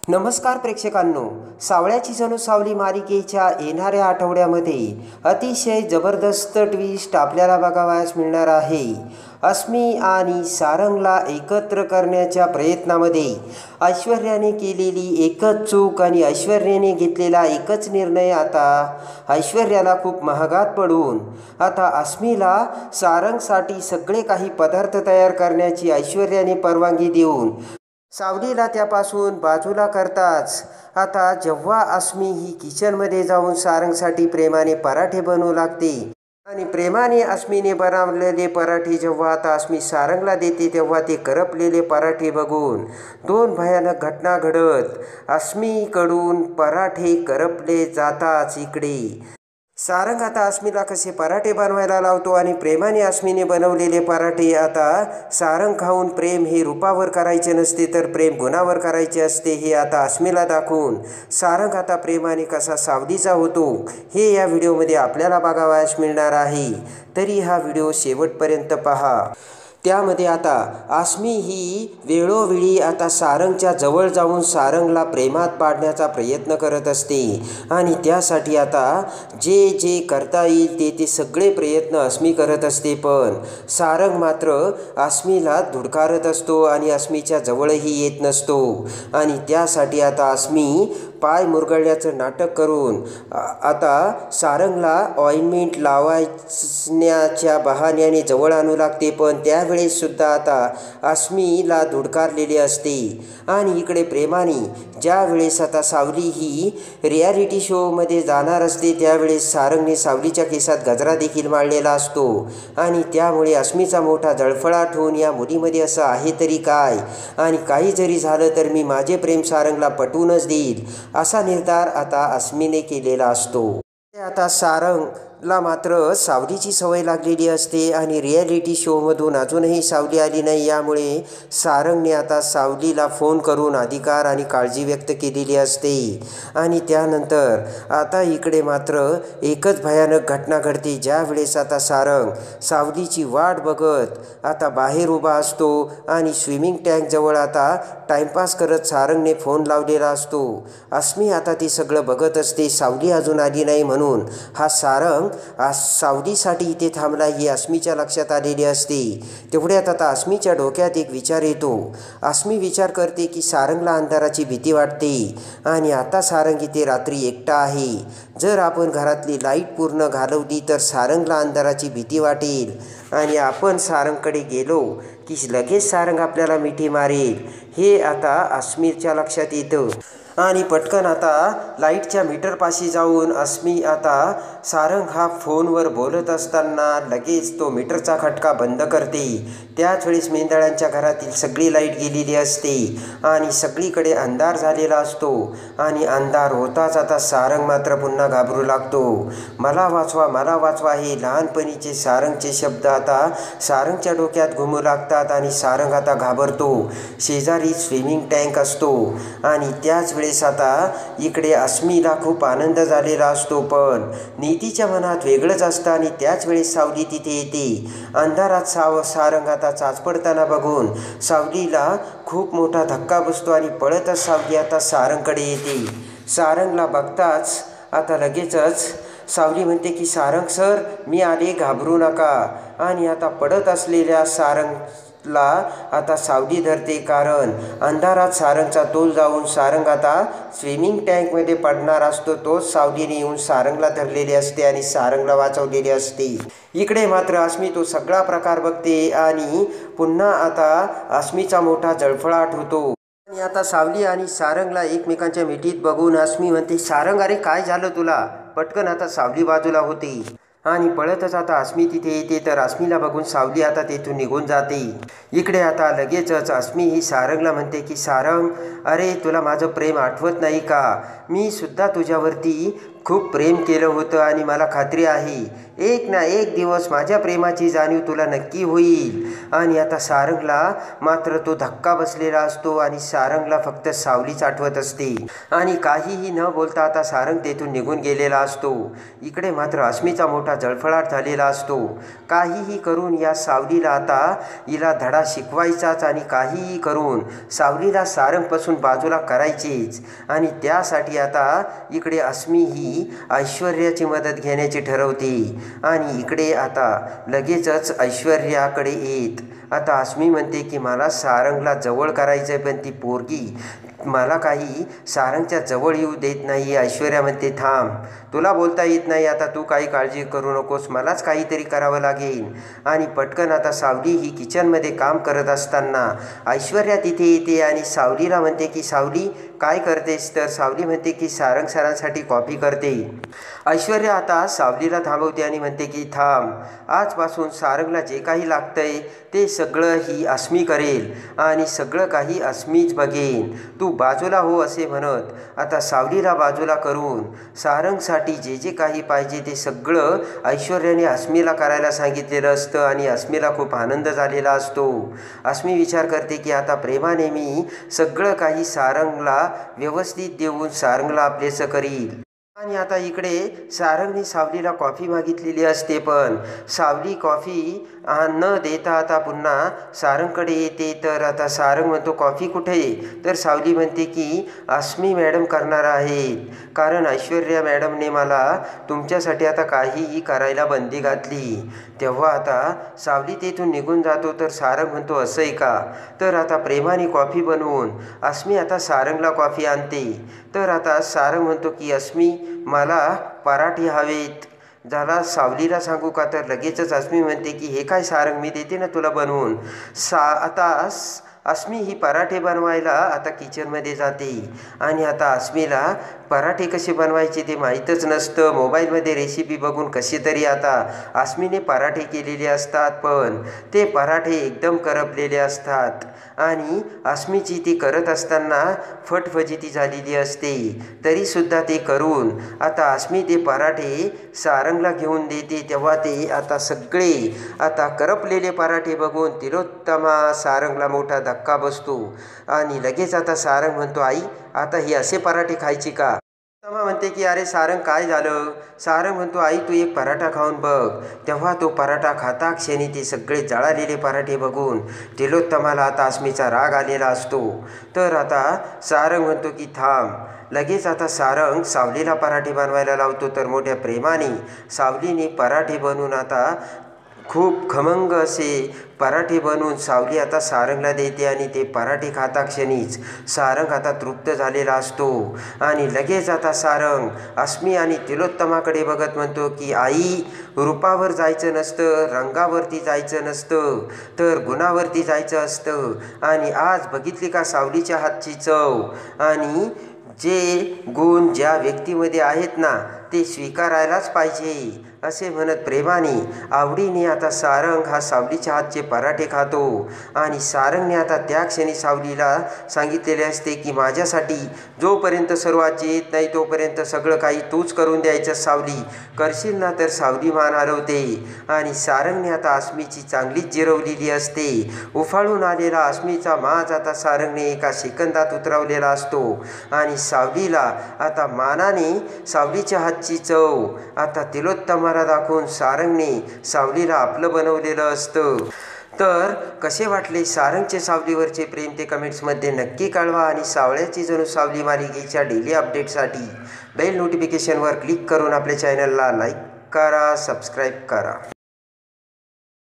नमस्कार प्रेक्षकांनो, सावळ्याची जणू सावली मालिकेच्या येणाऱ्या आठवड्यामध्ये अतिशय जबरदस्त ट्विस्ट आपल्याला बघावयास मिळणार आहे. अस्मी आणि सारंगला एकत्र करण्याच्या प्रयत्नामध्ये ऐश्वर्याने केलेली एकच चूक आणि ऐश्वर्याने घेतलेला एकच निर्णय आता ऐश्वर्याला खूप महागात पडून आता अस्मीला सारंगसाठी सगळे काही पदार्थ तयार करण्याची ऐश्वर्याने परवानगी देऊन सावलीला त्यापासून बाजूला करताच आता जेव्हा अस्मी ही किचनमध्ये जाऊन सारंगसाठी प्रेमाने पराठे बनवू लागते आणि प्रेमाने अस्मीने बनवलेले पराठे जेव्हा आता अस्मी सारंगला देते तेव्हा ते करपलेले पराठे बघून दोन भयानक घटना घडत अस्मीकडून पराठे करपले जाताच इकडे सारंग आता अस्मीला कसे पराठे बनवायला लावतो आणि प्रेमाने अस्मीने बनवलेले पराठे आता सारंग खाऊन प्रेम हे रूपावर करायचे नसते तर प्रेम गुणावर करायचे असते हे आता अस्मीला दाखवून सारंग आता प्रेमाने कसा सावलीचा होतो हे या व्हिडिओमध्ये आपल्याला बघावयास मिळणार आहे. तरी हा व्हिडिओ शेवटपर्यंत पहा. त्यामध्ये आता अस्मी ही वेळोवेळी आता सारंगच्या जवळ जाऊन सारंगला प्रेमात पाडण्याचा प्रयत्न करत असते आणि त्यासाठी आता जे जे करता येईल ते सगळे प्रयत्न अस्मी करत असते. पण सारंग मात्र अस्मीला धुडकारत असतो आणि अस्मीच्या जवळही येत नसतो आणि त्यासाठी आता अस्मी पाय मुरगळण्याचं नाटक करून आता सारंगला ऑइंटमेंट लावण्याच्या बहाण्याने जवळ आणू लागते. पण त्यावेळेस सुद्धा आता अस्मीला धुडकारलेले असते आणि इकडे प्रेमाने ज्या वेळेस आता सावली ही रियालिटी शोमध्ये जाणार असते त्यावेळेस सारंगने सावलीच्या केसात गजरा देखील माळलेला असतो आणि त्यामुळे अस्मीचा मोठा जळफळाट होऊन या मुलीमध्ये असं आहे तरी काय आणि काही जरी झालं तर मी माझे प्रेम सारंगला पटवूनच देईल असा निर्धार आता अस्मीने केलेला असतो. आता सारंगला मात्र सावलीची सवय लागलेली असते आणि रिॲलिटी शोमधून अजूनही सावली आली नाही. यामुळे सारंगने आता सावलीला फोन करून अधिकार आणि काळजी व्यक्त केलेली असते आणि त्यानंतर आता इकडे मात्र एकच भयानक घटना घडते. ज्या वेळेस आता सारंग सावलीची वाट बघत आता बाहेर उभा असतो आणि स्विमिंग टँकजवळ आता टाइमपास करत सारंगने फोन लावलेला असतो. अस्मी आता ते सगळं बघत असते. सावली अजून आली नाही म्हणून हा सारंग सावलीसाठी इथे थांबला ही अस्मीच्या लक्षात आलेली असते. तेवढ्यात आता अस्मीच्या डोक्यात एक विचार येतो. अस्मी विचार करते की सारंगला अंधाराची भीती वाटते आणि आता सारंग इथे रात्री एकटा आहे. जर आपण घरातली लाईट पूर्ण घालवली तर सारंगला अंधाराची भीती वाटेल आणि आपण सारंगकडे गेलो की लगेच सारंग आपल्याला मिठी मारेल हे आता अस्मीच्या लक्षात येतं आणि पटकन आता लाईटच्या मीटरपाशी जाऊन अस्मी आता सारंग हा फोनवर बोलत असताना लगेच तो मीटरचा खटका बंद करते. त्याच वेळेस मेंदळ्यांच्या घरातील सगळी लाईट गेलेली असते आणि सगळीकडे अंधार झालेला असतो आणि अंधार होताच आता सारंग मात्र पुन्हा घाबरू लागतो. मला वाचवा मला वाचवा हे लहानपणीचे सारंगचे शब्द आता सारंगच्या डोक्यात घुमू लागतात आणि सारंग आता घाबरतो. शेजारी स्विमिंग टँक असतो आणि त्याच वेळेस आता इकडे अस्मीला खूप आनंद झालेला असतो. पण नीतीच्या मनात वेगळंच असतं आणि त्याच वेळेस सावली तिथे येते. अंधारात सारंग आता चाचपडताना बघून सावलीला खूप मोठा धक्का बसतो आणि पळतच सावली आता सारंगकडे येते. सारंगला बघताच आता लगेचच सावली म्हणते की सारंग सर मी आले घाबरू नका आणि आता पडत असलेल्या सारंगला आता सावली धरते कारण अंधारात सारंगचा तोल जाऊन सारंग आता स्विमिंग टँकमध्ये पडणार असतो. तोच सावलीने येऊन सारंगला धरलेले असते आणि सारंगला वाचवलेले असते. इकडे मात्र अस्मी तो सगळा प्रकार बघते आणि पुन्हा आता अस्मीचा मोठा जळफळाट होतो आणि आता सावली आणि सारंगला एकमेकांच्या मिठीत बघून अस्मी म्हणते सारंग अरे काय झालं तुला. पटकन आता सावली बाजूला होते आणि पळतच आता अस्मी तिथे येते तर अस्मीला बघून सावली आता तेथून निघून जाते. इकडे आता लगेचच अस्मी ही सारंगला म्हणते की सारंग अरे तुला माझं प्रेम आठवत नाही का. मी सुद्धा तुझ्यावरती खूप प्रेम केलं होतं आणि मला खात्री आहे एक ना एक दिवस माझ्या प्रेमाची जाणीव तुला नक्की होईल. आणि आता सारंगला मात्र तो धक्का बसलेला असतो आणि सारंगला फक्त सावलीच आठवत असते. आणि काहीही न बोलता आता सारंग तेथून निघून गेलेला असतो. इकडे मात्र अस्मीचा मोठा जळफळाट झालेला असतो. काहीही करून या सावलीला आता हिला धडा शिकवायचाच आणि काहीही करून सावलीला सारंगपासून बाजूला करायचीच. आणि त्यासाठी आता इकडे अस्मी ही ऐश्वर्याची मदत घेण्याची ठरवते. आणि इकडे आता लगेचच ऐश्वर्याकडे येत आता अस्मी म्हणते की मला सारंगला जवळ करायचं आहे, पण ती पोरगी मला काही सारंगच्या जवळ येऊ देत नाही. ऐश्वर्या म्हणते थांब, तुला बोलता येत नाही, आता तू काही काळजी करू नकोस, मलाच काहीतरी करावं लागेल. आणि पटकन आता सावली ही किचनमध्ये काम करत असताना ऐश्वर्या तिथे येते आणि सावलीला म्हणते की सावली काय करतेस. तर सावली म्हणते की सारंग सरांसाठी कॉफी करते. ऐश्वर्या आता सावलीला थांबवते आणि म्हणते की थांब, आजपासून सारंगला जे काही लागतंय ते सगळं ही अस्मी करेल आणि सगळं काही अस्मीच बघेन, तू बाजूला हो असे म्हणत आता सावलीला बाजूला करून सारंगसाठी जे जे काही पाहिजे ते सगळं ऐश्वर्याने अस्मीला करायला सांगितलेलं असतं. आणि अस्मीला खूप आनंद झालेला असतो. अस्मी विचार करते की आता प्रेमाने मी सगळं काही सारंगला व्यवस्थित देऊन सारंगला आपलेसं करील. आणि आता इकडे सारंगने सावलीला कॉफी मागितलेली असते, पण सावली कॉफी न देता आता पुन्हा सारंगकडे येते. तर आता सारंग म्हणतो कॉफी कुठे? तर सावली म्हणते की अस्मी मॅडम करणार आहेत, कारण ऐश्वर्या मॅडमने मला तुमच्यासाठी आता काहीही करायला बंदी घातली. तेव्हा आता सावली तेथून निघून जातो. तर सारंग म्हणतो असं आहे का? तर आता प्रेमाने कॉफी बनवून अस्मी आता सारंगला कॉफी आणते. तर आता सारंग म्हणतो की अस्मी मला पराठे हवेत, झाला सावलीला सांगू का? तर लगेचच अस्मी म्हणते की हे काय सारंग, मी देते ना तुला बनवून. आता अस्मी ही पराठे बनवायला आता किचनमध्ये जाते. आणि आता अस्मीला पराठे कसे बनवायचे ते माहीतच नसतं. मोबाईलमध्ये रेसिपी बघून कसे तरी आता अस्मीने पराठे केलेले असतात, पण ते पराठे एकदम करपलेले असतात. आणि अस्मीची ती करत असताना फटफजिती झालेली असते. तरीसुद्धा ते करून आता अस्मी ते पराठे सारंगला घेऊन देते. तेव्हा ते आता सगळे आता करपलेले पराठे बघून तिलोत्तमा सारंगला मोठा धक्का बसतो. आणि लगेच आता सारंग म्हणतो आई आता ही असे पराठे खायची का? तिलोत्तमा म्हणते की अरे सारंग काय झालं? सारंग म्हणतो आई तू एक पराठा खाऊन बघ. तेव्हा तो पराठा खाता क्षणी ते सगळे जळालेले पराठे बघून तिलोत्तमाला आता अस्मीचा राग आलेला असतो. तर आता सारंग म्हणतो की थांब. लगेच आता सारंग सावलीला पराठे बनवायला लावतो. तर मोठ्या प्रेमाने सावलीने पराठे बनवून आता खूप खमंग असे पराठे बनवून सावली आता सारंगला देते. आणि ते पराठे खाता क्षणीच सारंग आता तृप्त झालेला असतो. आणि लगेच आता सारंग अस्मी आणि तिलोत्तमाकडे बघत म्हणतो की आई रूपावर जायचं नसतं, रंगावरती जायचं नसतं, तर गुणावरती जायचं असतं. आणि आज बघितली का सावलीच्या हातची चव? आणि जे गुण ज्या व्यक्तीमध्ये आहेत ना ते स्वीकारायलाच पाहिजे असे म्हणत प्रेमाने आवडीने आता सारंग हा सावलीच्या हातचे पराठे खातो. आणि सारंगने आता त्या क्षणी सावलीला सांगितलेले असते की माझ्यासाठी जोपर्यंत सर्वात येत नाही तोपर्यंत सगळं काही तूच करून द्यायचं सावली, करशील ना तर सावली मान हलवते. आणि सारंगने आता अस्मीची चांगलीच जिरवलेली असते. उफाळून आलेला अस्मीचा माज आता सारंगने एका सेकंदात उतरवलेला असतो. आणि सावलीला आता मानाने सावलीच्या हातची चव आता तिलोत्तमाला दाखवून सारंगने सावलीला आपलं बनवलेलं असतं. तर कसे वाटले सारंगचे सावलीवरचे प्रेम ते कमेंट्समध्ये नक्की कळवा. आणि सावळ्याची जणू सावली मालिकेच्या डेली अपडेटसाठी बेल नोटिफिकेशनवर क्लिक करून आपल्या चॅनलला लाईक करा, सबस्क्राईब करा.